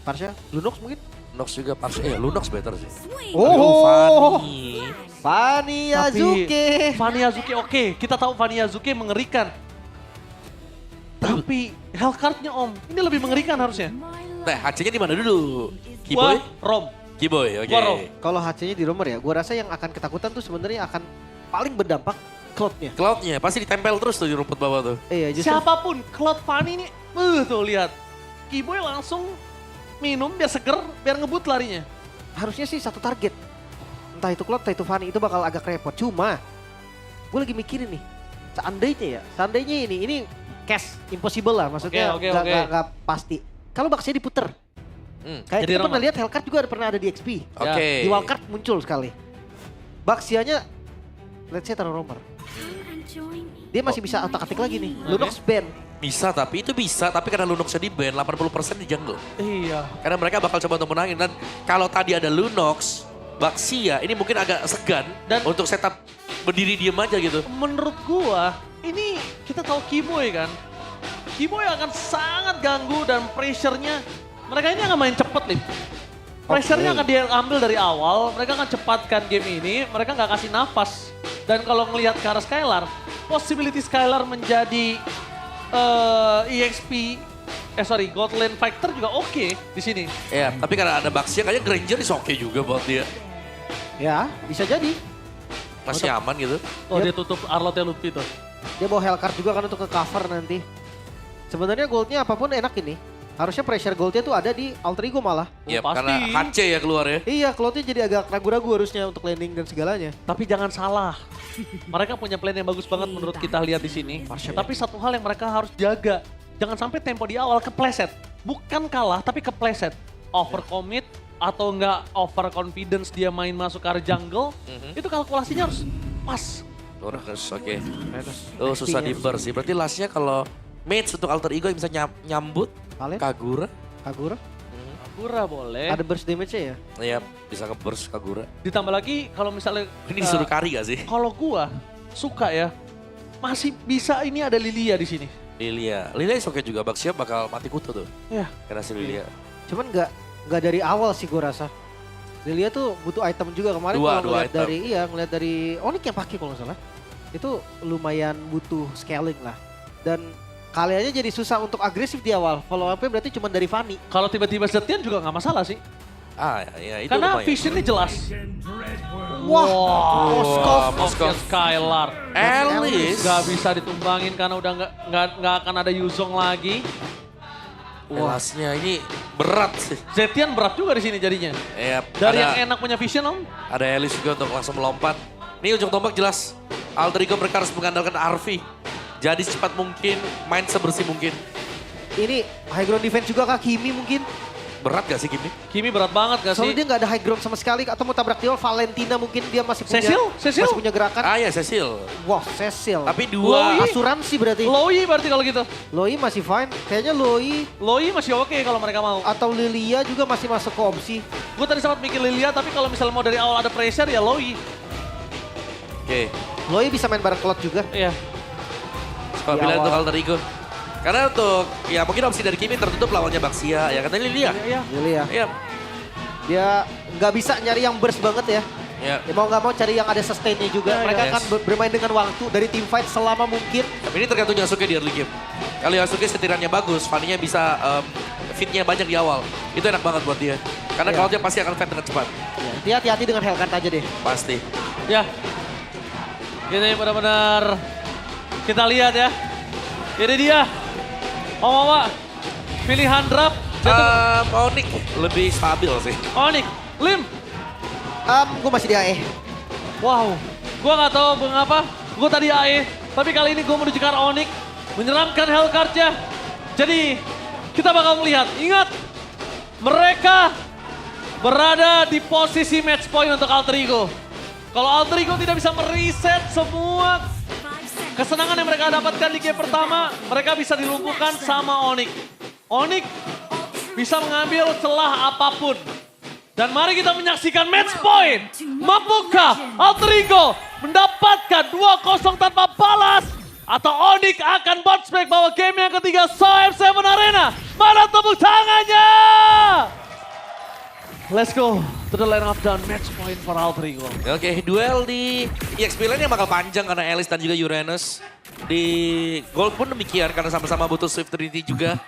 Parsha, Lunox mungkin? Lunox juga Parsha, Lunox better sih. Oh, Fanny. Fanny Azuki. Fanny Azuki oke, kita tahu Fanny Azuki mengerikan. Tapi Hellcard-nya Om, ini lebih mengerikan harusnya. Nah, HC-nya di mana dulu? Keyboy? Wah, Rom. Keyboy, oke. Gua Rom. Kalau HC-nya di romer ya, gue rasa yang akan ketakutan tuh sebenarnya akan paling berdampak Cloud-nya. Cloud-nya pasti ditempel terus tuh di rumput bawah tuh. Iya, justru Siapapun, Cloud Fanny ini, tuh lihat. Keyboy langsung minum biar seger, biar ngebut larinya. harusnya sih satu target. Entah itu Cloud, entah itu Fanny, itu bakal agak repot. Cuma, gue lagi mikirin nih, seandainya ini cash impossible lah, maksudnya Oke. nggak pasti. Kalau Baxia diputer, kayak Jadi kita pernah Roman. lihat Hellcard juga pernah ada di XP. Oke. Di Wildcard muncul sekali. Baxianya, let's say taruh romer. Dia masih bisa otak-atik lagi nih. Lunox ban. Bisa tapi itu bisa, tapi karena Lunox di ban 80% di jungle. Iya. Karena mereka bakal coba untuk menangin dan kalau tadi ada Lunox, Baxia ini mungkin agak segan Dan- untuk setup berdiri diem aja gitu. Menurut gua, ini kita tahu Keyboy kan. Keyboy akan sangat ganggu dan pressure-nya. Mereka ini akan main cepet nih. Pressure-nya akan diambil dari awal, mereka akan cepatkan game ini, mereka nggak kasih nafas. Dan kalau ngelihat ke arah Skylar, possibility Skylar menjadi EXP, Godland Fighter juga oke di sini. Ya, tapi karena ada Baxia kayaknya Granger is oke juga buat dia. Ya, bisa jadi. Masih aman gitu. Oh dia tutup Arlotnya Luffy tuh. Dia bawa Hellcard juga kan untuk ke cover nanti. Sebenarnya goldnya apapun enak ini. Harusnya pressure goldnya tuh ada di Alter Ego malah. Ya, pasti. karena HC ya keluar ya. Iya, Cloudnya jadi agak ragu-ragu harusnya untuk landing dan segalanya. Tapi jangan salah. Mereka punya plan yang bagus banget menurut kita lihat di sini. Tapi satu hal yang mereka harus jaga. Jangan sampai tempo di awal kepleset. Bukan kalah, tapi kepleset. Overcommit atau enggak overconfidence dia main masuk ke arah jungle. Itu kalkulasinya harus pas. Terus oke. Tuh susah di burst sih. Berarti lastnya kalau mates untuk Alter Ego yang bisa nyambut Kalian? Kagura. Kagura? Kagura boleh. Ada burst damage-nya ya? Iya, bisa nge-burst Kagura. Ditambah lagi kalau misalnya... Ini disuruh kari gak sih? Kalau gua suka ya, masih bisa ini ada Lilia di sini. Lilia is oke juga. Baxia bakal mati kutu tuh. Ya. Karena si Lilia. Cuman nggak dari awal sih gue rasa. Lilia tuh butuh item juga kemarin Dua kalau ngeliat item. ngeliat dari Onyx yang pakai kalau nggak salah. Itu lumayan butuh scaling lah. Dan kaliannya jadi susah untuk agresif di awal. Follow up-nya berarti cuma dari Fanny. Kalau tiba-tiba Zetian juga nggak masalah sih. Ya itu Karena lumayan. visionnya jelas. Wah, Moskov. Skylar. Alice. Gak bisa ditumbangin karena udah nggak akan ada Yuzong lagi. Lasnya ini berat sih. Zetian berat juga di sini jadinya. Ya, Dari ada, yang enak punya vision Om. ada Alice juga untuk langsung melompat. Ini ujung tombak jelas. Alter Ego mereka harus mengandalkan Arvi. Jadi secepat mungkin, main sebersih mungkin. Ini high ground defense juga kah Kimi mungkin? Berat gak sih Kimi? Kimi berat banget gak Soalnya sih? dia nggak ada high ground sama sekali. Atau mau tabrak di awal, Valentina mungkin dia masih punya, Cecil? masih punya gerakan. Ya Cecil. Wah, Cecil. Tapi dua. Loi. Asuransi berarti. Loi berarti kalau gitu. Loi masih fine. Kayaknya Loi Loi masih oke kalau mereka mau. atau Lilia juga masih masuk ke opsi. Gue tadi sempat mikir Lilia tapi kalau misalnya mau dari awal ada pressure ya Loi. Oke. Loi bisa main bareng Cloud juga. Iya. Kalau Di pilihan awal. untuk Alter Ego. Karena untuk, ya mungkin opsi dari Kimi tertutup lawannya Baxia. Ya katanya Lilia. Iya. Lilia. Iya. Dia nggak bisa nyari yang burst banget ya. Ya. Ya mau nggak mau cari yang ada sustainnya juga. Ya, Mereka ya. akan bermain dengan waktu dari team fight selama mungkin. Tapi ini tergantung Yasuke di early game. Kalau Yasuke setirannya bagus, Fanny-nya bisa fitnya banyak di awal. Itu enak banget buat dia. Karena Iya. Cloud-nya pasti akan fight dengan cepat. Ya, dia hati-hati dengan Hellcat aja deh. Pasti. Ya. Ini benar-benar kita lihat ya. Ini dia. Om Mama. Pilihan draft. Onyx lebih stabil sih. Onyx. Lim. Gue masih di AE. Wow. Gue gak tahu mengapa. Gue tadi AE. Tapi kali ini gue menuju ke arah Onyx. Menyeramkan Hellcard-nya. Jadi kita bakal melihat. Ingat. Mereka berada di posisi match point untuk Alter Ego. Kalau Alter Ego tidak bisa mereset semua kesenangan yang mereka dapatkan di game pertama, mereka bisa dilumpuhkan sama Onyx. Onyx bisa mengambil celah apapun. Dan mari kita menyaksikan match point. Mampukah Alter Ego mendapatkan 2-0 tanpa balas? Atau Onyx akan bounce back bawa game yang ketiga So F7 Arena? Mana tepuk tangannya? let's go to the line up dan match point for Aldrigo. Oke, duel di EXP Lane yang bakal panjang karena Alice dan juga Uranus. Di Gold pun demikian karena sama-sama butuh Swift Trinity juga.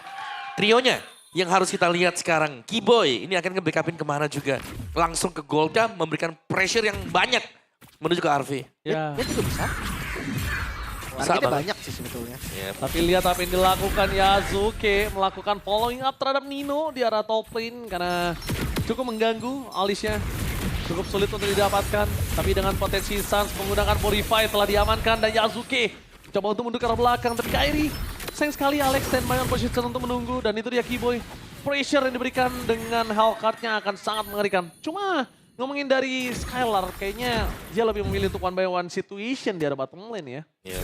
Trionya yang harus kita lihat sekarang. Keyboy ini akan nge-backupin kemana juga. Langsung ke Goldnya memberikan pressure yang banyak menuju ke RV. Ya, Dia juga bisa. Bisa Targetnya banget. banyak sih sebetulnya. Yep. tapi lihat apa yang dilakukan Yazuke. Melakukan following up terhadap Nino di arah top lane karena cukup mengganggu alisnya. Cukup sulit untuk didapatkan. Tapi dengan potensi Suns menggunakan Purify telah diamankan dan Yazuke coba untuk mundur ke arah belakang. Tapi Kairi sayang sekali Alex standby on position untuk menunggu. Dan itu dia Keyboy. Pressure yang diberikan dengan Hellcard-nya akan sangat mengerikan. Cuma ngomongin dari Skylar, kayaknya dia lebih memilih untuk one by one situation di arah bottom lane ya. Iya.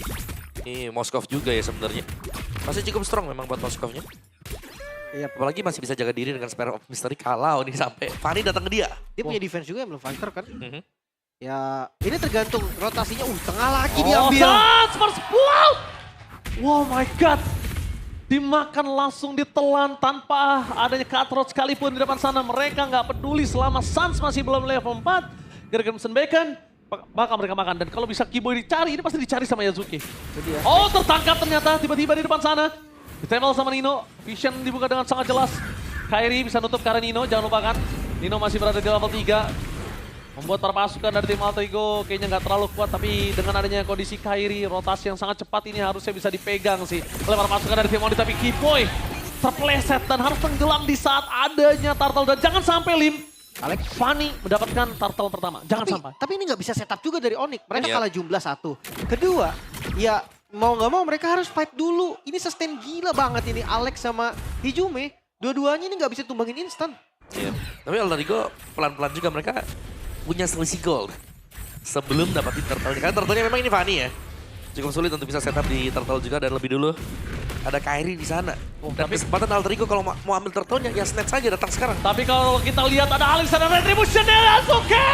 Ini Moskov juga ya sebenarnya. Masih cukup strong memang buat Moskovnya. Iya. Apalagi masih bisa jaga diri dengan Spare of Mystery kalau ini sampai Fanny datang ke dia. Dia punya defense juga yang belum fighter kan. Mhm. Ya ini tergantung rotasinya. Tengah lagi Oh, diambil. Suns first blood! Wow my god. Dimakan langsung ditelan tanpa adanya cutthroat sekalipun di depan sana. Mereka nggak peduli selama Suns masih belum level 4. Gara-gara Crimson Bacon, bakal mereka makan. Dan kalau bisa Keyboy dicari, ini pasti dicari sama Yazuki. Jadi ya. Oh tertangkap ternyata tiba-tiba di depan sana. Ditempel sama Nino, Vision dibuka dengan sangat jelas. Kairi bisa nutup ke arah Nino, jangan lupakan. Nino masih berada di level 3. Membuat para pasukan dari tim Aldrigo kayaknya nggak terlalu kuat. Tapi dengan adanya kondisi Kairi, rotasi yang sangat cepat ini harusnya bisa dipegang sih oleh para pasukan dari tim Onyx. Tapi Keyboy terpleset dan harus tenggelam di saat adanya turtle. Dan jangan sampai Lim, Alex. Fanny mendapatkan turtle pertama. Jangan sampai. Tapi ini nggak bisa setup juga dari Onyx. Mereka Iya. kalah jumlah 1. Kedua, ya mau nggak mau mereka harus fight dulu. Ini sustain gila banget ini Alex sama Hijume. Dua-duanya ini nggak bisa tumbangin instan. Iya. Tapi Aldrigo pelan-pelan juga mereka punya selisih gold sebelum dapatin turtle-nya. Karena turtle-nya memang ini Fanny ya. Cukup sulit untuk bisa setup di turtle juga dan lebih dulu ada Kairi di sana. Dan kesempatan Aldrigo kalau mau ambil turtle-nya ya snatch saja datang sekarang. Tapi kalau kita lihat ada Alex dan Retribution dari Yasuke.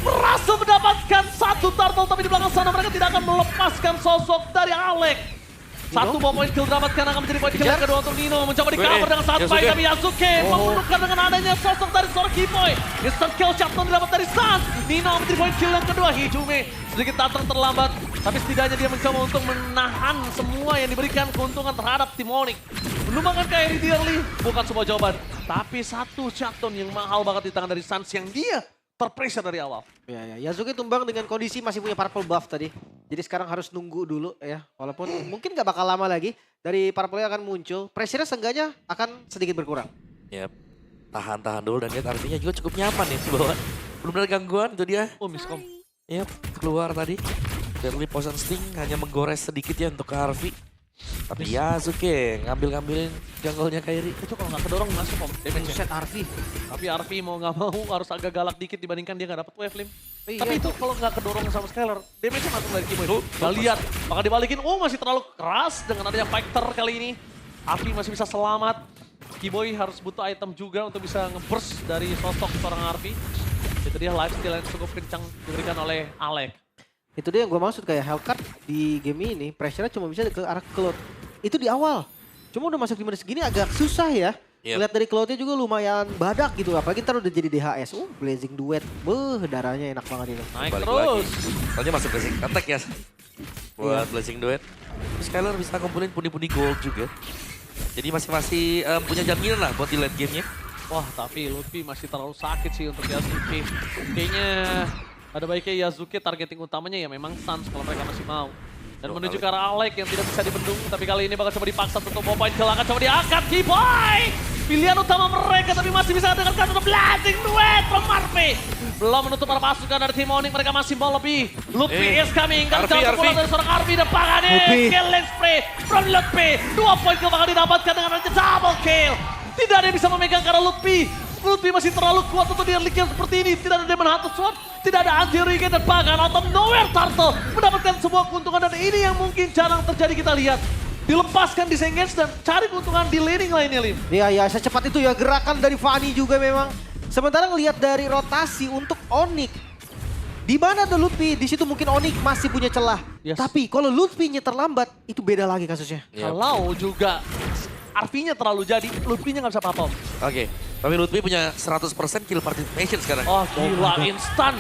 Berhasil mendapatkan satu turtle tapi di belakang sana mereka tidak akan melepaskan sosok dari Alex. Satu poin kill dapatkan akan menjadi poin kill yang kedua untuk Nino. Mencoba di cover dengan sangat baik tapi Yasuke menguntungkan dengan adanya sosok dari seorang Keyboy. Instant kill shutdown didapat dari Suns. Nino menjadi poin kill yang kedua. Hijume sedikit datang terlambat. Tapi setidaknya dia mencoba untuk menahan semua yang diberikan keuntungan terhadap tim Onyx. Menumbangkan Kairi di early bukan sebuah jawaban. Tapi satu shutdown yang mahal banget di tangan dari Suns yang dia terpressure dari awal. Ya, Yasuke tumbang dengan kondisi masih punya purple buff tadi. Jadi sekarang harus nunggu dulu ya. Walaupun mungkin gak bakal lama lagi. Dari purple akan muncul. Pressure-nya seenggaknya akan sedikit berkurang. Yap. Tahan-tahan dulu dan lihat artinya juga cukup nyaman ya di bawah. Belum ada gangguan itu dia. Oh miskom. Yap, keluar tadi. Deadly Poison Sting hanya menggores sedikit ya untuk ke Harvey. Tapi Yasuke ngambil-ngambilin jungle-nya Kairi. Itu kalau nggak kedorong masuk om. Damage-nya. Set RV. Tapi RV mau nggak mau harus agak galak dikit dibandingkan dia nggak dapet wave lim. Iya, Tapi itu itu. kalau nggak kedorong sama Skylar, damage-nya masuk dari Keyboy. Nggak lihat, bakal dibalikin. Oh masih terlalu keras dengan adanya fighter kali ini. RV masih bisa selamat. Keyboy harus butuh item juga untuk bisa nge-burst dari sosok seorang RV. Itu dia lifesteal yang cukup kencang diberikan oleh Alex. Itu dia yang gue maksud kayak Hellcard di game ini pressure-nya cuma bisa ke arah Cloud. Itu di awal. Cuma udah masuk 5 menit segini agak susah ya. Yep. Lihat dari Cloud-nya juga lumayan badak gitu. Apalagi ntar udah jadi DHS. Blazing Duet. Darahnya enak banget itu. Naik Balik terus. lagi. Soalnya masuk ke attack ya. Buat Blazing Duet. Terus Skylar bisa kumpulin pundi-pundi gold juga. Jadi masih punya jaminan lah buat di late game-nya. Wah tapi Lutfi masih terlalu sakit sih untuk Yasuke. Kayaknya ada baiknya Yasuke targeting utamanya ya memang Suns kalau mereka masih mau. Dan menuju ke arah Alex yang tidak bisa dibendung. Tapi kali ini bakal coba dipaksa untuk bawa poin kill. Akan coba diangkat Keyboy. Pilihan utama mereka tapi masih bisa dengan kartu Blazing Duet from Marpe. Belum menutup para pasukan dari tim Onyx. Mereka masih mau lebih. Lutfi is coming. Kan jauh bola dari seorang Arby dan Pagani. Killing spray from Lutfi. 2 poin kill bakal didapatkan dengan adanya double kill. Tidak ada yang bisa memegang karena Lutfi. Lutfi masih terlalu kuat untuk dia leak seperti ini. Tidak ada Demon Hunter Sword, tidak ada anti-regen dan Pagan out of nowhere Turtle mendapatkan sebuah keuntungan dan ini yang mungkin jarang terjadi kita lihat. Dilepaskan, disengage dan cari keuntungan di laning lainnya Lim. Ya secepat itu ya gerakan dari Fanny juga memang. Sementara ngelihat dari rotasi untuk Onyx. Di mana ada Lutfi, di situ mungkin Onyx masih punya celah. Yes. Tapi kalau Lutfi-nya terlambat, itu beda lagi kasusnya. Yep. Kalau juga RV-nya terlalu jadi, Lutfi-nya nggak bisa apa-apa. Oke, Tapi Lutfi punya 100% kill participation sekarang. Oh gila, instan.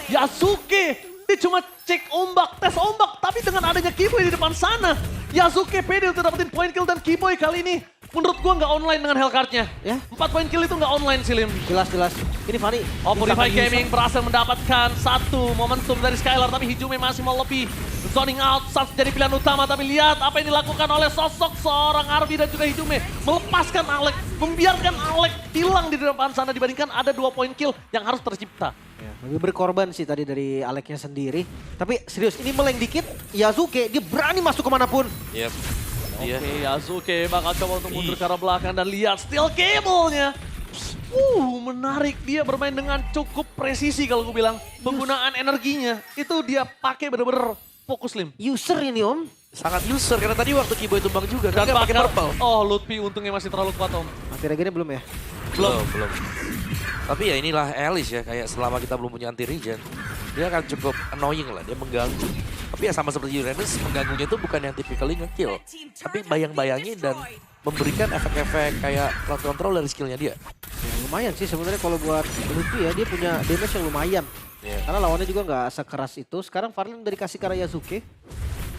Yasuke, dia cuma cek ombak, tes ombak. Tapi dengan adanya Kiboy di depan sana, Yasuke pede untuk dapetin point kill. Dan Kiboy kali ini menurut gua nggak online dengan Hellcard-nya. Ya. 4 point kill itu nggak online sih, Lim. Jelas. Ini Fanny. Oh, Purify Gaming berhasil mendapatkan satu momentum dari Skylar, tapi Hijume masih mau lebih. Zoning out, Sans jadi pilihan utama, tapi lihat apa yang dilakukan oleh sosok seorang Arby dan juga Hijume. Melepaskan Alek, membiarkan Alek hilang di depan sana dibandingkan ada 2 point kill yang harus tercipta. Ya, lebih berkorban sih tadi dari Aleknya sendiri. Tapi serius, ini meleng dikit, Yasuke dia berani masuk kemanapun. Yep. Iya. Oke, Yasuke bakal coba untuk mundur ke arah belakang dan lihat steel cable-nya. Menarik. Dia bermain dengan cukup presisi kalau gue bilang. Penggunaan energinya itu dia pakai bener-bener fokus, Lim. User ini Om. Sangat user karena tadi waktu Kiboy tumbang juga. Dan Dan pakai bakal- purple. Oh, Lutfi untungnya masih terlalu kuat, Om. Mati regenya belum ya? Belum. Tapi ya inilah Alice ya, kayak selama kita belum punya anti regen, dia akan cukup annoying lah, dia mengganggu. Tapi ya sama seperti Uranus, mengganggunya itu bukan yang typically nge-kill, tapi bayang-bayangin dan memberikan efek-efek kayak crowd control dari skillnya dia. Ya, lumayan sih sebenarnya kalau buat Lutfi ya, dia punya damage yang lumayan. Iya. Karena lawannya juga nggak sekeras itu. Sekarang Farlin udah dikasih ke arah Yasuke.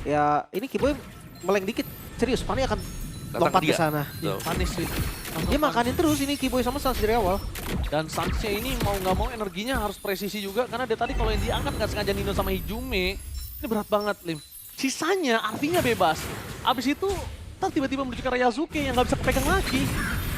Ya ini Kiboy meleng dikit. Serius, Fanny akan Datang lompat ke ke dia. sana. Tuh. Panis, Lim. Dia makanin terus ini Kiboy sama Sans dari awal. Dan Sansnya ini mau nggak mau energinya harus presisi juga. Karena dia tadi kalau yang diangkat nggak sengaja Nino sama Hijume. Ini berat banget, Lim. Sisanya artinya bebas. Abis itu ntar tiba-tiba menuju ke arah Yasuke yang nggak bisa kepegang lagi.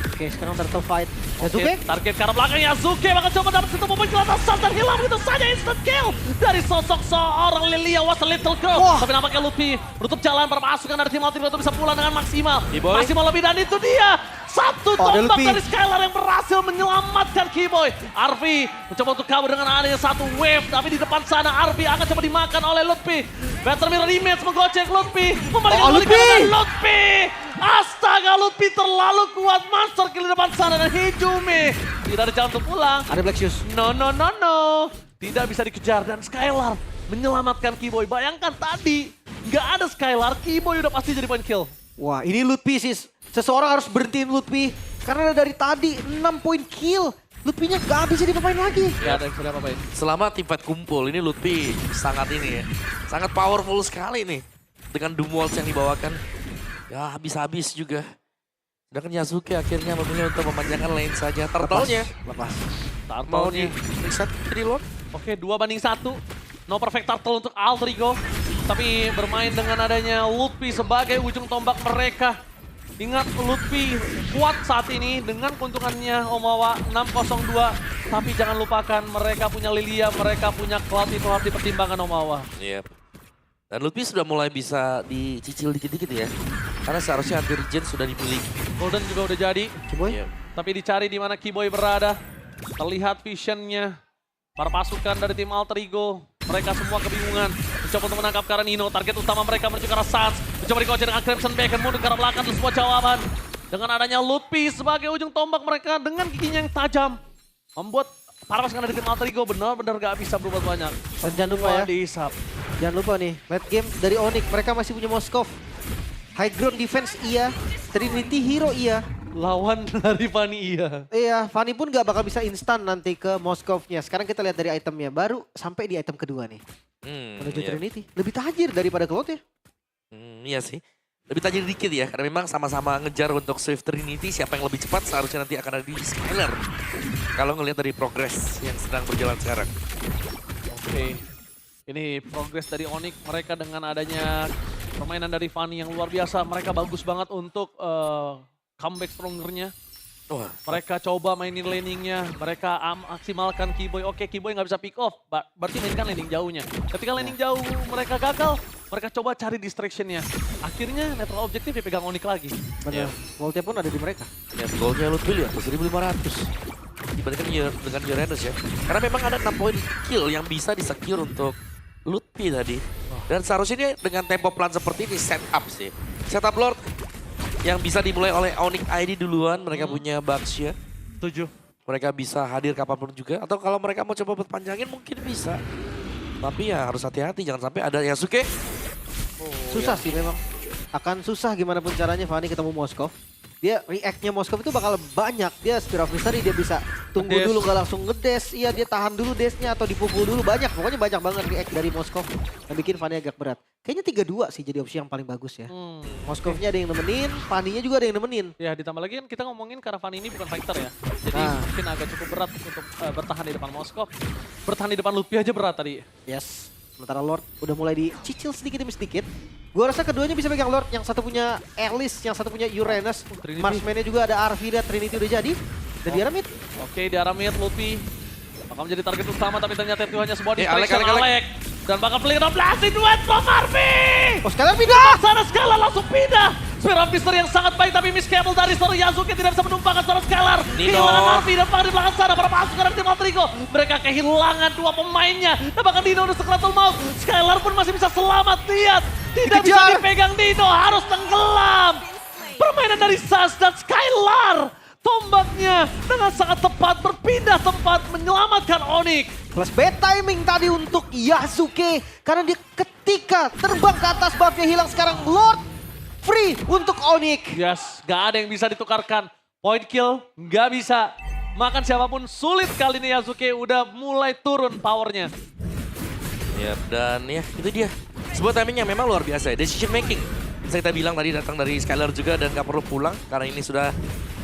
Oke, sekarang turtle fight. Oke, Yasuke. target ke arah belakang Yasuke bakal coba dapat satu momen ke atas Sans dan hilang begitu saja instant kill dari sosok seorang Lilia was a little girl. Wah. Tapi nampaknya Lutfi menutup jalan permasukan dari tim Ultimate untuk bisa pulang dengan maksimal. Kiboy. Maksimal lebih dan itu dia. Satu Oh, ada tombak Lutfi. dari Skylar yang berhasil menyelamatkan Kiboy. Arvi mencoba untuk kabur dengan adanya satu wave. Tapi di depan sana Arvi akan coba dimakan oleh Lutfi. Better mirror image menggocek Lutfi. Membalikan Oh, balik Lutfi. kanan Lutfi. Astaga, Lutfi terlalu kuat. Monster kill di depan sana dan Hijume tidak ada jalan untuk pulang. Ada Black Shoes. No. Tidak bisa dikejar dan Skylar menyelamatkan Kiboy. Bayangkan tadi nggak ada Skylar, Kiboy udah pasti jadi point kill. Wah, ini Lutfi sih. Seseorang harus berhentiin Lutfi. Karena dari tadi 6 point kill. Lutfinya gak bisa dipapain lagi. Gak ada yang bisa apa-apain. Selama tim fight kumpul, ini Lutfi sangat ini ya, sangat powerful sekali nih. Dengan Doom Waltz yang dibawakan, ya habis-habis juga. Sedangkan Yasuke akhirnya memilih untuk memanjangkan lane saja. Turtle-nya Lepas. mau di Turtle-nya. reset jadi lock. Oke, 2-1. No perfect turtle untuk Altrigo. Tapi bermain dengan adanya Lutfi sebagai ujung tombak mereka. Ingat Lutfi kuat saat ini dengan keuntungannya Omawa 602. Tapi jangan lupakan mereka punya Lilia, mereka punya Cloud, itu harus dipertimbangkan Omawa. Iya. Dan Lutfi sudah mulai bisa dicicil dikit-dikit ya. Karena seharusnya anti regen sudah dimiliki. Golden juga udah jadi. Kiboy. Iya. Tapi dicari di mana Kiboy berada. Terlihat visionnya. Para pasukan dari tim Alter Ego. Mereka semua kebingungan. Mencoba untuk menangkap ke arah Nino. Target utama mereka menuju ke arah Sans. Mencoba dikocok dengan Crimson Bacon. Mundur ke arah belakang. Terus semua jawaban. Dengan adanya Lutfi sebagai ujung tombak mereka. Dengan giginya yang tajam. Membuat para pasukan dari tim Alter Ego benar-benar gak bisa berbuat banyak. Dan jangan lupa ya. Dihisap. Jangan lupa nih, late game dari Onyx. Mereka masih punya Moskov. High ground defense iya. Trinity hero iya. Lawan dari Fanny iya. Iya, Fanny pun gak bakal bisa instan nanti ke Moskovnya. Sekarang kita lihat dari itemnya. Baru sampai di item kedua nih. Menuju Iya. Trinity. Lebih tajir daripada Cloud ya. Iya sih. Lebih tajir dikit ya, karena memang sama-sama ngejar untuk Swift Trinity. Siapa yang lebih cepat seharusnya nanti akan ada di Skylar. Kalau ngelihat dari progres yang sedang berjalan sekarang. Oke. Ini progres dari Onyx. Mereka dengan adanya permainan dari Fanny yang luar biasa. Mereka bagus banget untuk comeback strongernya. Wah, Mereka coba mainin laningnya. Mereka maksimalkan Kiboy. Oke, Kiboy nggak bisa pick off. Berarti mainkan laning jauhnya. Ketika laning jauh mereka gagal. Mereka coba cari distractionnya. Akhirnya netral objektif dipegang Onyx lagi. Benar. Voltnya pun ada di mereka. ya goalnya Lutfi ya, 1.500. Dibandingkan dengan Uranus ya. Karena memang ada 6 poin kill yang bisa disecure untuk Lutfi tadi. Dan seharusnya dia dengan tempo pelan seperti ini setup sih. Setup Lord yang bisa dimulai oleh Onyx ID duluan. Mereka punya Baxia. 7. Mereka bisa hadir kapanpun juga. Atau kalau mereka mau coba berpanjangin mungkin bisa. Tapi ya harus hati-hati. Jangan sampai ada Yasuke. Susah sih memang. Akan susah gimana pun caranya Fanny ketemu Moskov. dia react-nya Moskov itu bakal banyak. Dia Spear of Mystery dia bisa tunggu Ngedash. dulu gak langsung ngedash. Iya dia tahan dulu dash-nya atau dipukul dulu. Banyak, pokoknya banyak banget react dari Moskov yang bikin Fanny agak berat. Kayaknya 3-2 sih jadi opsi yang paling bagus ya. Moskovnya ada yang nemenin, Fanny-nya juga ada yang nemenin. Ya ditambah lagi kan kita ngomongin karena Fanny ini bukan fighter ya. Jadi Ah. mungkin agak cukup berat untuk bertahan di depan Moskov. Bertahan di depan Luffy aja berat tadi. Yes. Sementara Lord udah mulai dicicil sedikit demi sedikit. Gua rasa keduanya bisa pegang Lord. Yang satu punya Alice, yang satu punya Uranus. Trinity. Marksman-nya juga ada Arvi dan Trinity udah jadi. Dan di arah mid. Oke, di arah mid Luffy bakal menjadi target utama tapi ternyata itu hanya sebuah Alek, distraction Alek. Alek. Dan bakal pelik 16 duet from Arvi. Oh sekarang pindah! Sana Skylar langsung pindah. Spear of Mystery yang sangat baik tapi miss cable dari seorang Yasuke tidak bisa menumpahkan seorang Skylar. Nino. Kehilangan Arvi dan di belakang sana para pasukan dari tim Altrigo. Mereka kehilangan dua pemainnya. Dan bahkan Dino udah sekeratul maut. Skylar pun masih bisa selamat. Lihat. Tidak bisa Dikejar. dipegang Dino. Harus tenggelam. Permainan dari Sas dan Skylar. Tombaknya dengan sangat tepat berpindah tempat menyelamatkan Onyx. Plus bad timing tadi untuk Yasuke. Karena dia ketika terbang ke atas buffnya hilang sekarang Lord free untuk Onyx. Yes, gak ada yang bisa ditukarkan. Point kill, gak bisa. Makan siapapun sulit kali ini Yasuke udah mulai turun powernya. Yap, dan ya itu dia. Sebuah timing yang memang luar biasa ya. Decision making. Bisa kita bilang tadi datang dari Skylar juga dan gak perlu pulang. Karena ini sudah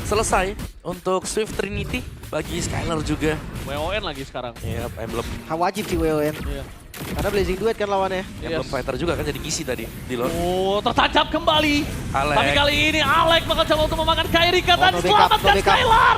selesai untuk Swift Trinity bagi Skylar juga. WON lagi sekarang. Yap, emblem Wajib sih WON. Iya. Karena Blazing Duet kan lawannya. emblem fighter juga kan jadi ngisi tadi di Lord. Oh, tertancap kembali. Alek. Tapi kali ini Alek bakal coba untuk memakan Kairika dan no backup, selamatkan no backup. Skylar.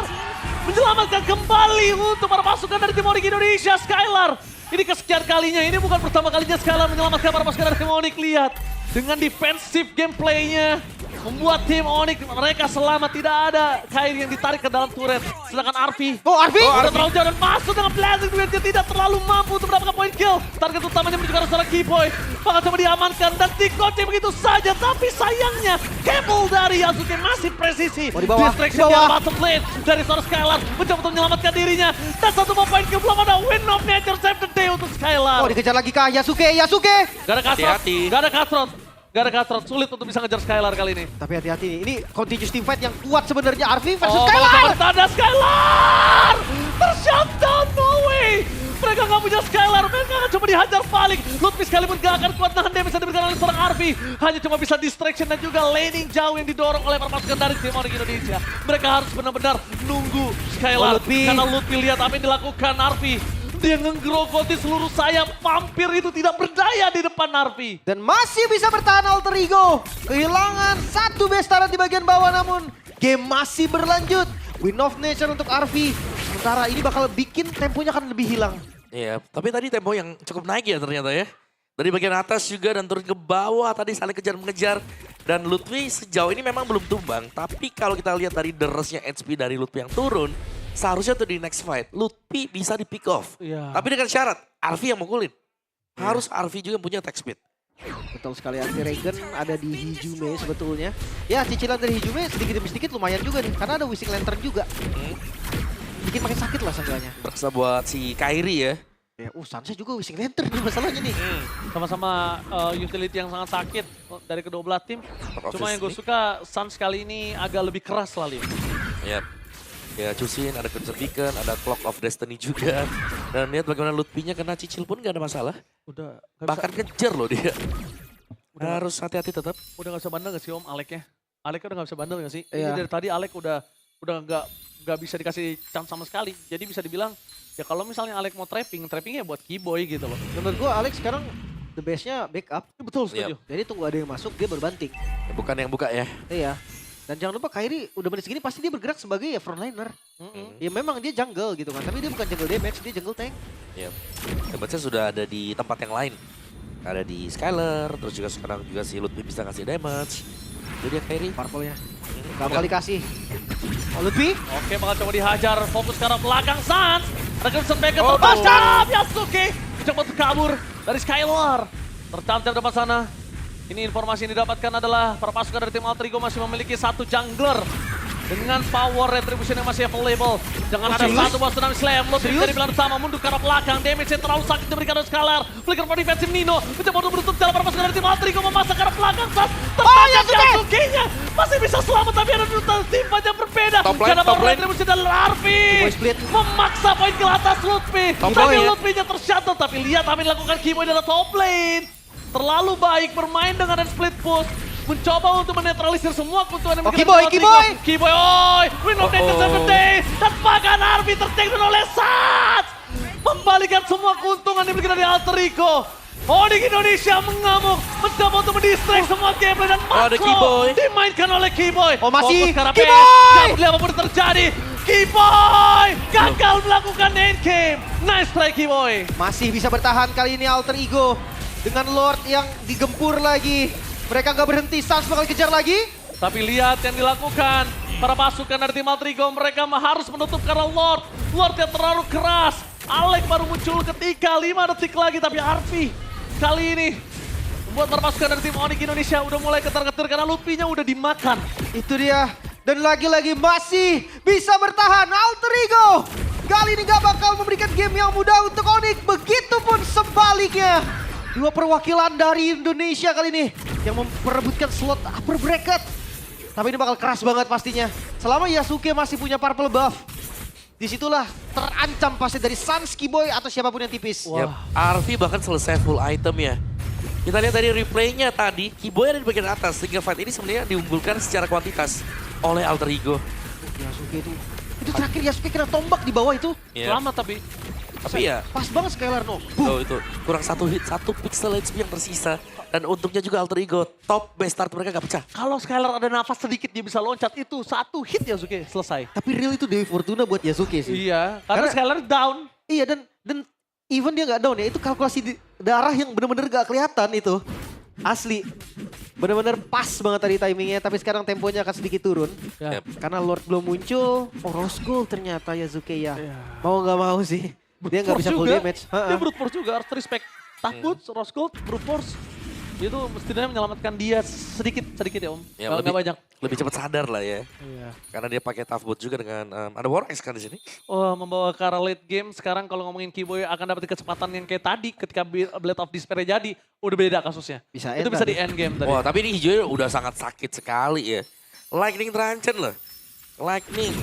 Menyelamatkan kembali untuk para pasukan dari tim Onyx Indonesia, Skylar. Ini kesekian kalinya, ini bukan pertama kalinya Skylar menyelamatkan para pasukan dari tim Onyx. Lihat, dengan defensif gameplaynya, membuat tim Onyx mereka selamat. Tidak ada Kairi yang ditarik ke dalam turret. Sedangkan Arvi Oh Arvi! udah terlalu jauh dan masuk dengan Blazing Duet yang tidak terlalu mampu untuk mendapatkan point kill. Target utamanya menuju ke arah seorang Keyboy. Bakal coba diamankan dan dikocek begitu saja. Tapi sayangnya cable dari Yasuke masih presisi. Oh, di bawah, Distraction di di bawah. bottom lane dari seorang Skylar. Mencoba untuk menyelamatkan dirinya. Dan satu more point kill belum ada win of nature save the day untuk Skylar. Oh dikejar lagi kah Yasuke, Yasuke! Gak ada Cutthroat. Hati-hati. Gak ada Cutthroat. Gak ada Cutthroat. Sulit untuk bisa ngejar Skylar kali ini. Tapi hati-hati nih, ini continuous team fight yang kuat sebenarnya Arvi versus Oh, Skylar! tanda Skylar! Tershutdown, no way! Mereka nggak punya Skylar, mereka akan coba dihajar balik. Lutfi sekalipun gak akan kuat nahan damage yang diberikan oleh seorang Arvi. Hanya cuma bisa distraction dan juga laning jauh yang didorong oleh para pasukan dari tim Onyx Indonesia. Mereka harus benar-benar nunggu Skylar. Oh, Lutfi. Karena Lutfi lihat apa yang dilakukan Arvi. Dia ngegrogoti seluruh sayap, vampir itu tidak berdaya di depan Arvi. Dan masih bisa bertahan Alter Ego. Kehilangan satu base turret di bagian bawah namun game masih berlanjut. Win of Nature untuk Arvi. Sementara ini bakal bikin temponya akan lebih hilang. Iya, tapi tadi tempo yang cukup naik ya ternyata ya. Dari bagian atas juga dan turun ke bawah tadi saling kejar-mengejar. Dan Lutfi sejauh ini memang belum tumbang. Tapi kalau kita lihat dari derasnya HP dari Lutfi yang turun, seharusnya tuh di next fight Lutfi bisa di pick off. Iya. Tapi dengan syarat Arvi yang mukulin. Harus Arvi juga yang punya attack speed. Betul sekali, anti-Regen ada di Hijume sebetulnya. Ya cicilan dari Hijume sedikit demi sedikit lumayan juga nih. Karena ada Wishing Lantern juga. Bikin makin sakit lah seenggaknya. Berkesa buat si Kairi ya. Ya, Sansa juga Wishing Lantern nih masalahnya nih. Sama-sama utility yang sangat sakit dari kedua belah tim. Cuma yang gue suka, Suns kali ini agak lebih keras lah, Lim. Yap. Ya Cusin, ada Crimson Beacon, ada Clock of Destiny juga. Dan lihat bagaimana Lutfi-nya kena cicil pun gak ada masalah. Udah Bahkan kejar loh dia. Harus hati-hati tetap. udah gak bisa bandel gak sih Om Aleknya? Aleknya udah gak bisa bandel gak sih? Iya. Ini dari tadi Alek udah gak bisa dikasih chance sama sekali. Jadi bisa dibilang, ya kalau misalnya Alek mau trappingnya buat Keyboy gitu loh. Menurut gua Alex sekarang the base-nya backup. Betul, setuju. Jadi tunggu ada yang masuk dia berbanting. Bukan yang buka ya. Iya. Dan jangan lupa Kairi udah menit segini pasti dia bergerak sebagai ya frontliner. Ya memang dia jungle gitu kan, tapi dia bukan jungle damage, dia jungle tank. Yap. Hebatnya sudah ada di tempat yang lain. Ada di Skylar, terus juga sekarang juga si Lutfi bisa ngasih damage. Jadi dia Kairi. Purple-nya. Gak bakal dikasih. Oh Lutfi? Oke, bakal coba dihajar. Fokus ke arah belakang Suns. Ada Crimson Beacon Oh, tertangkap. Yasuke coba untuk kabur dari Skylar. Tertancap depan sana. Ini informasi yang didapatkan adalah para pasukan dari tim Alter Ego masih memiliki satu jungler. dengan power retribution yang masih available. Jangan ada serius? satu bos tsunami slam. Lo Serius? dari belakang sama mundur ke arah belakang. Damage yang terlalu sakit diberikan oleh Scalar. Flicker for defensive Nino. Mencoba untuk menutup jalan para pasukan dari tim Alter Ego memasang ke arah belakang. Tertangkap Yasuke-nya. Masih bisa selamat tapi ada nutup tim yang berbeda. Top lane, Karena top power lane. retribution dari Arfi. Keyboy split. Memaksa poin ke atas Lutfi. Top Tapi lane ya. Lutfi-nya tershuttle. Tapi lihat apa yang dilakukan Keyboy dalam top lane. Terlalu baik bermain dengan split push. Mencoba untuk menetralisir semua keuntungan yang dimiliki Keyboy, oleh Keyboy! Alter Ego. Keyboy, oi! Win of Data 7 dan bahkan Arfi tertake oleh Sats! Membalikan semua keuntungan yang dimiliki dari Alter Ego. Onyx Indonesia mengamuk, mencoba untuk mendistract semua gameplay dan ada makro Keyboy. dimainkan oleh Keyboy. Oh, masih Fokus ke arah Keyboy! PS. Jangan peduli apapun yang terjadi. Keyboy gagal melakukan endgame. Nice try Keyboy. Masih bisa bertahan kali ini Alter Ego. Dengan Lord yang digempur lagi. Mereka nggak berhenti, Suns bakal kejar lagi. Tapi lihat yang dilakukan. Para pasukan dari tim Alter Ego, mereka harus menutup karena Lord. Lord yang terlalu keras. Alec baru muncul ketika 5 detik lagi. Tapi Arfi kali ini membuat para pasukan dari tim Onyx Indonesia udah mulai ketar-ketir karena Lutfi-nya udah dimakan. Itu dia. Dan lagi-lagi masih bisa bertahan Alter Ego. Kali ini nggak bakal memberikan game yang mudah untuk Onyx. Begitupun sebaliknya. Dua perwakilan dari Indonesia kali ini yang memperebutkan slot upper bracket. Tapi ini bakal keras banget pastinya. Selama Yasuke masih punya purple buff, disitulah terancam pasti dari Suns, Keyboy atau siapapun yang tipis. Wah. Yap, Arfi bahkan selesai full item ya. Kita lihat dari replaynya tadi, Keyboy ada di bagian atas sehingga fight ini sebenarnya diunggulkan secara kuantitas oleh Alter Ego. Yasuke itu terakhir Yasuke kena tombak di bawah itu. Iya. Selamat tapi Tapi ya, Pas banget Skylar no. oh itu kurang satu hit, satu pixel HP yang tersisa. Dan untungnya juga Alter Ego, top base start mereka gak pecah. kalau Skylar ada nafas sedikit dia bisa loncat itu satu hit Yasuke selesai. Tapi real itu Dewi Fortuna buat Yasuke sih. Iya, karena Skylar down. Iya dan even dia nggak down ya, itu kalkulasi darah yang bener-bener gak kelihatan itu. Asli. Bener-bener pas banget tadi timingnya, tapi sekarang temponya akan sedikit turun. Ya. Yep. Karena Lord belum muncul, Rose Gold ternyata Yasuke ya. Iya. Mau nggak mau sih, dia nggak bisa full damage. Dia brute force juga, harus respect. Takut, Rose Gold, brute force. Itu mestinya menyelamatkan dia sedikit ya Om. Ya, Kalau nggak banyak. lebih cepat sadar lah ya. Iya. Karena dia pakai tough boot juga dengan ada Warx kan di sini. Oh, membawa ke arah late game. Sekarang kalau ngomongin Keyboy akan dapat kecepatan yang kayak tadi ketika Blade of Despair jadi, udah beda kasusnya. Bisa Itu end bisa tadi. di end game tadi. Wah, tapi ini hijaunya udah sangat sakit sekali ya. Lightning Tranchan loh. Lightning.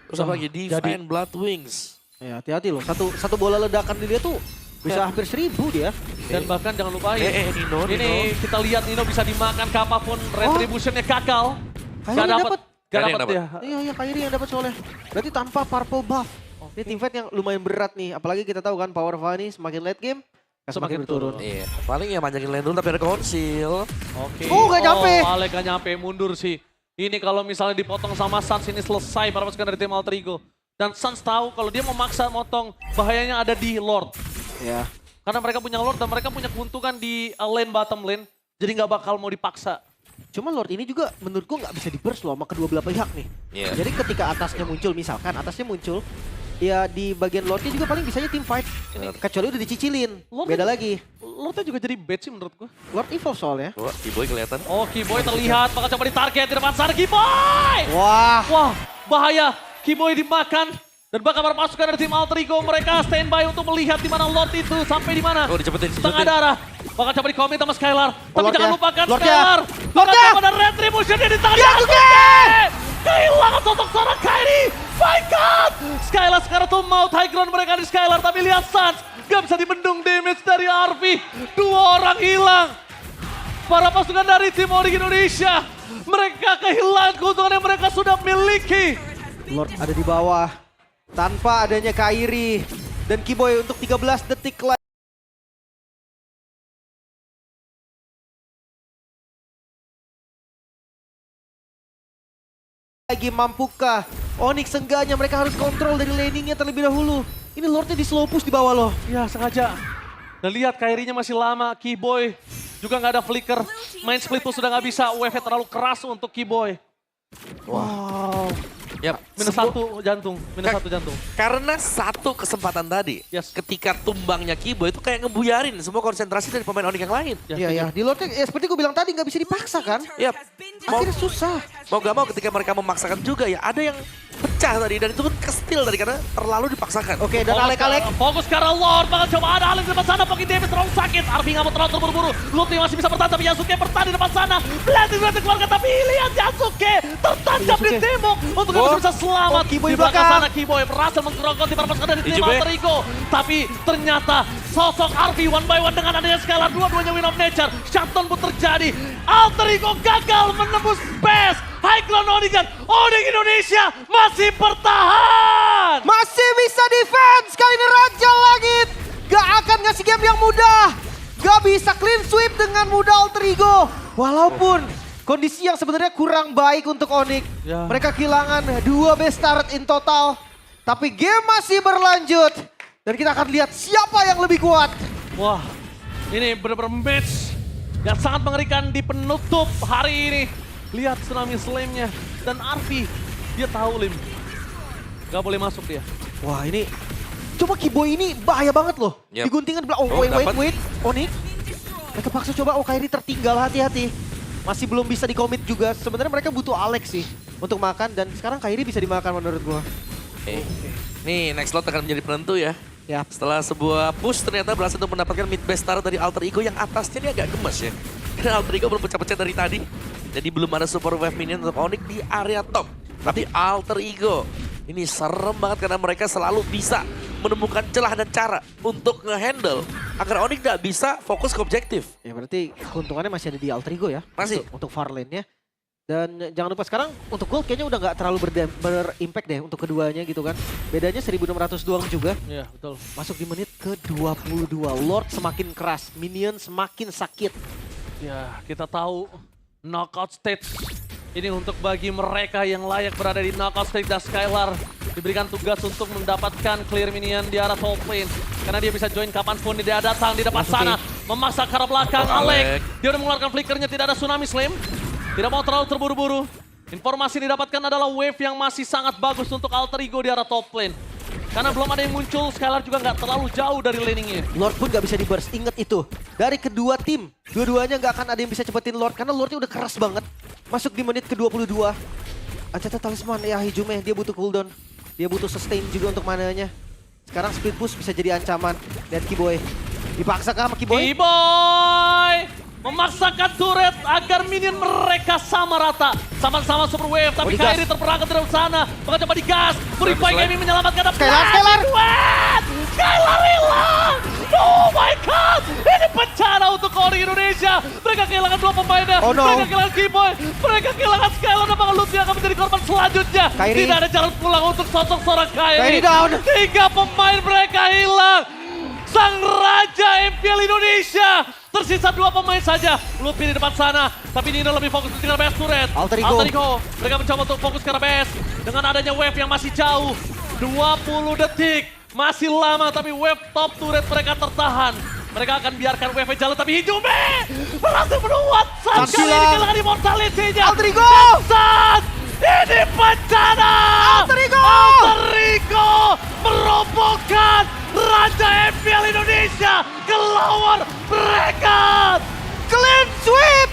Terus apa Wah, lagi? Divine Blood Wings. Ya hati-hati loh, satu bola ledakan di dia tuh bisa hampir 1000 dia. Dan bahkan jangan lupain. Nino. Ini kita lihat Nino bisa dimakan ke apapun. Retributionnya gagal. Kairi dapet. Gak Kairi yang dapat ya. Iya, Kairi yang dapat soalnya. Berarti tanpa purple buff. Ini team fight yang lumayan berat nih, apalagi kita tahu kan power Fanny semakin late game, semakin berturun. Iya, paling ya manjangin lane dulu tapi ada konsil. Oke. Oh, nggak nyampe. Oh, Alek nggak nyampe, mundur sih. Ini kalau misalnya dipotong sama Suns ini selesai para pasukan dari tim Alter Ego. Dan Suns tahu kalau dia memaksa motong, bahayanya ada di Lord. Ya. Karena mereka punya Lord dan mereka punya keuntungan di lane bottom lane. Jadi nggak bakal mau dipaksa. Cuma Lord ini juga menurutku nggak bisa di-burst loh sama kedua belah pihak nih. Iya. Jadi ketika atasnya muncul, misalkan atasnya muncul, ya di bagian Lordnya juga paling bisanya team fight. Kecuali udah dicicilin, Lord beda kan- lagi. Lordnya juga jadi bad sih menurut gua. Lord evolve soalnya. Wah, Keyboy kelihatan. Oh, Keyboy terlihat bakal coba ditarget di depan sana Keyboy! Wah, Wah, bahaya. Keyboy dimakan. Dan bakal para pasukan dari tim Alter Ego mereka standby untuk melihat di mana Lord itu sampai di mana. Oh, dicepetin. Setengah darah. Bakal coba di-commit sama Skylar. Tapi Lordnya. jangan lupakan Lordnya. Skylar. Bakal Lordnya. coba ada retribution di tangan Yasuke. Yasuke. Kehilangan sosok seorang Kairi. My God. Skylar sekarang tuh mau high ground mereka di Skylar. Tapi lihat Suns. Gak bisa dibendung damage dari Arfi. 2 orang hilang. Para pasukan dari tim Onyx Indonesia. Mereka kehilangan keuntungan yang mereka sudah miliki. Lord ada di bawah. Tanpa adanya Kairi. Dan Keyboy untuk 13 detik lagi. Mampukah Onyx seenggaknya mereka harus kontrol dari laningnya terlebih dahulu. Ini Lordnya di slow push di bawah loh. Ya sengaja. Dan lihat Kairinya masih lama. Keyboy juga nggak ada flicker. Main split push sudah nggak bisa. UV terlalu keras untuk Keyboy. Wow. Yap. Minus satu jantung, minus satu jantung. Karena satu kesempatan tadi, Yes. ketika tumbangnya Kibo itu kayak ngebuyarin semua konsentrasi dari pemain Onyx yang lain. Iya, iya. Di Lordnya, ya seperti gue bilang tadi, nggak bisa dipaksa kan? Yap. Mau, Akhirnya susah. mau gak mau ketika mereka memaksakan juga ya, ada yang pecah tadi. Dan itu pun kestil tadi karena terlalu dipaksakan. Oke, dan Alek-Alek. Fokus ke arah Lord, bakal coba ada Alek di depan sana, Poki Davis terlalu sakit. Arfi nggak mau terlalu terburu-buru. Lutfi masih bisa bertahan, tapi Yasuke bertahan di depan sana. Blending keluarga, tapi lihat Yasuke tertancap di Yasuke. tembok. Untuk bisa selamat. Oh, Kiboy Di belakang belakang. sana Kiboy berhasil menggerogoti para pasukan dari tim Ijube. Alter Ego. Tapi ternyata sosok Arfi one by one dengan adanya Skylar, dua-duanya win of nature. Shutdown pun terjadi. Alter Ego gagal menembus base. High Clown Onyx Indonesia masih bertahan. Masih bisa defense. Kali ini Raja Langit. Gak akan ngasih game yang mudah. Gak bisa clean sweep dengan mudah Alter Ego. Walaupun kondisi yang sebenarnya kurang baik untuk Onyx. Ya. Mereka kehilangan 2 base turret in total. Tapi game masih berlanjut. Dan kita akan lihat siapa yang lebih kuat. Wah, ini benar-benar match yang sangat mengerikan di penutup hari ini. Lihat Tsunami Slam-nya dan Arfi, dia tahu Lim. Gak boleh masuk dia. Wah ini, coba Kiboy ini bahaya banget loh. Yap. Diguntingkan bilang, oh, Oh, dapat. wait. Onyx. Mereka paksa coba, oh Kairi tertinggal, hati-hati. Masih belum bisa dikomit juga. Sebenarnya mereka butuh Alex sih untuk makan. Dan sekarang Kairi bisa dimakan menurut gua. Oke. Nih, next slot akan menjadi penentu ya. Ya. Setelah sebuah push ternyata berhasil untuk mendapatkan mid base turret dari Alter Ego yang atasnya ini agak gemes ya. Karena Alter Ego belum pecah-pecah dari tadi. Jadi belum ada super wave minion untuk Onyx di area top. Tapi Alter Ego ini serem banget karena mereka selalu bisa menemukan celah dan cara untuk ngehandle agar Onyx gak bisa fokus ke objektif. Ya berarti keuntungannya masih ada di Alter Ego ya. Masih. Untuk far lane-nya. Dan jangan lupa sekarang untuk gold kayaknya udah nggak terlalu berimpact deh untuk keduanya gitu kan. Bedanya 1600 doang juga. Iya, betul. Masuk di menit ke-22. Lord semakin keras, minion semakin sakit. Ya, kita tahu knockout stage ini untuk bagi mereka yang layak berada di knockout stage dan Skylar diberikan tugas untuk mendapatkan clear minion di arah top lane. Karena dia bisa join kapanpun dia datang di depan sana. Memaksa ke arah belakang Alek. Dia udah mengeluarkan flickernya, tidak ada Tsunami Slam. Tidak mau terlalu terburu-buru. Informasi yang didapatkan adalah wave yang masih sangat bagus untuk Alter Ego di arah top lane. Karena belum ada yang muncul, Skylar juga nggak terlalu jauh dari laningnya. Lord pun gak bisa di-burst, inget itu. Dari kedua tim, dua-duanya gak akan ada yang bisa cepetin Lord. Karena Lordnya udah keras banget. Masuk di menit ke-22. Acata talisman, ya Hijume, dia butuh cooldown. Dia butuh sustain juga untuk mananya. Sekarang split push bisa jadi ancaman. Lihat Kiboy. Dipaksa kah sama Kiboy? Kiboy memaksakan turret agar minion mereka sama rata. Sama-sama super wave, tapi digas. Kairi terperangkap dari sana. Maka coba digas. Purify Slam. Gaming menyelamatkan. Skylar. Skylar hilang. Oh my god. Ini bencana untuk Onyx Indonesia. Mereka kehilangan 2 pemainnya. Oh no. Mereka kehilangan Kiboy. Mereka kehilangan Skylar. Dan bakal Lutfi akan menjadi korban selanjutnya. Kairi. Tidak ada jalan pulang untuk sosok seorang Kairi Kairi. down. 3 pemain mereka hilang. Sang Raja MPL Indonesia. Tersisa 2 pemain saja. Lutfi di depan sana. Tapi Nino lebih fokus ke arah base turret. Alter Ego. Mereka mencoba untuk fokus ke arah base. Dengan adanya wave yang masih jauh. 20 detik. Masih lama tapi wave top turret mereka tertahan. Mereka akan biarkan wave jalan tapi Hijume berhasil menuat. Saat kali ini kehilangan immortality-nya. Alter Ego. Saat ini bencana. Alter Ego. Alter Ego merobohkan Raja MPL Indonesia ke lawan mereka. Clean sweep